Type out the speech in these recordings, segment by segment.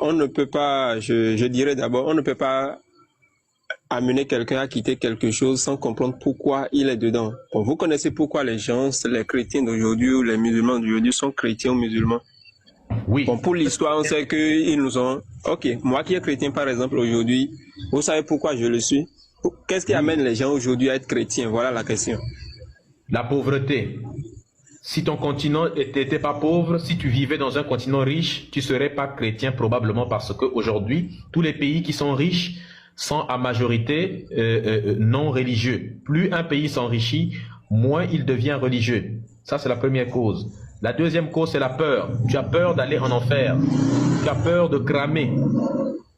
on ne peut pas, je dirais d'abord, on ne peut pas amener quelqu'un à quitter quelque chose sans comprendre pourquoi il est dedans. Bon, vous connaissez pourquoi les gens, les chrétiens d'aujourd'hui ou les musulmans d'aujourd'hui sont chrétiens ou musulmans? Oui. Bon, pour l'histoire, on sait qu'ils nous ont... Ok, moi qui est chrétien par exemple aujourd'hui, vous savez pourquoi je le suis? Qu'est-ce qui amène les gens aujourd'hui à être chrétiens? Voilà la question. La pauvreté. Si ton continent n'était pas pauvre, si tu vivais dans un continent riche, tu ne serais pas chrétien probablement parce qu'aujourd'hui, tous les pays qui sont riches sont à majorité non religieux. Plus un pays s'enrichit, moins il devient religieux. Ça, c'est la première cause. La deuxième cause, c'est la peur. Tu as peur d'aller en enfer. Tu as peur de cramer.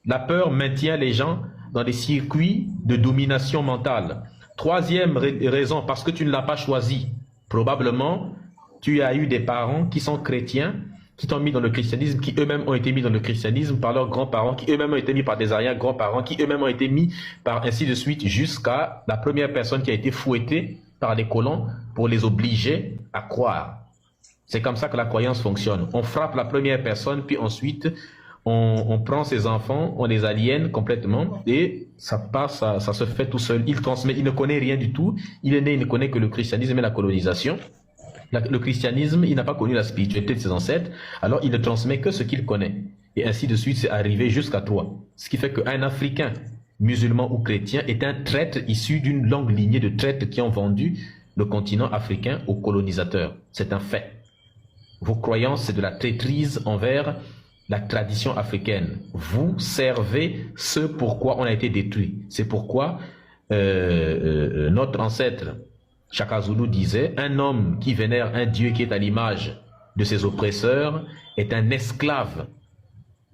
La peur maintient les gens dans des circuits de domination mentale. Troisième raison, parce que tu ne l'as pas choisi. Probablement, tu as eu des parents qui sont chrétiens, qui t'ont mis dans le christianisme, qui eux-mêmes ont été mis dans le christianisme par leurs grands-parents, qui eux-mêmes ont été mis par des arrière-grands-parents, qui eux-mêmes ont été mis par ainsi de suite, jusqu'à la première personne qui a été fouettée par les colons pour les obliger à croire. C'est comme ça que la croyance fonctionne. On frappe la première personne, puis ensuite, on prend ses enfants, on les aliène complètement, et ça passe, ça se fait tout seul. Il transmet, il ne connaît rien du tout. Il est né, il ne connaît que le christianisme et la colonisation. Le christianisme, il n'a pas connu la spiritualité de ses ancêtres, alors il ne transmet que ce qu'il connaît. Et ainsi de suite, c'est arrivé jusqu'à toi. Ce qui fait qu'un Africain, musulman ou chrétien, est un traître issu d'une longue lignée de traîtres qui ont vendu le continent africain aux colonisateurs. C'est un fait. Vos croyances, c'est de la traîtrise envers la tradition africaine. Vous servez ce pourquoi on a été détruit. C'est pourquoi notre ancêtre Shaka Zulu disait, un homme qui vénère un dieu qui est à l'image de ses oppresseurs est un esclave.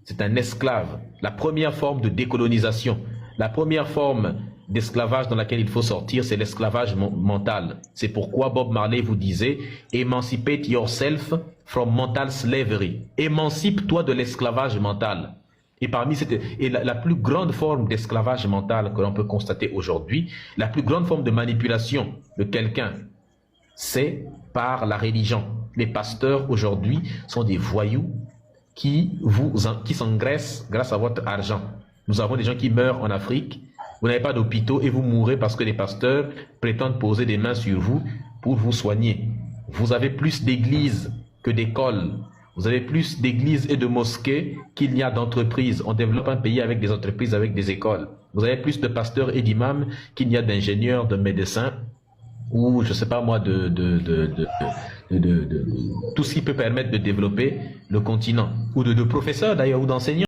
C'est un esclave. La première forme de décolonisation, la première forme d'esclavage dans laquelle il faut sortir, c'est l'esclavage mental. C'est pourquoi Bob Marley vous disait, emancipate yourself from mental slavery. Émancipe-toi de l'esclavage mental. Et parmi la plus grande forme d'esclavage mental que l'on peut constater aujourd'hui, la plus grande forme de manipulation de quelqu'un, c'est par la religion. Les pasteurs aujourd'hui sont des voyous qui s'engraissent grâce à votre argent. Nous avons des gens qui meurent en Afrique, vous n'avez pas d'hôpitaux et vous mourrez parce que les pasteurs prétendent poser des mains sur vous pour vous soigner. Vous avez plus d'églises que d'écoles. Vous avez plus d'églises et de mosquées qu'il n'y a d'entreprises. On développe un pays avec des entreprises, avec des écoles. Vous avez plus de pasteurs et d'imams qu'il n'y a d'ingénieurs, de médecins, ou je ne sais pas moi, tout ce qui peut permettre de développer le continent. Ou de professeurs d'ailleurs, ou d'enseignants.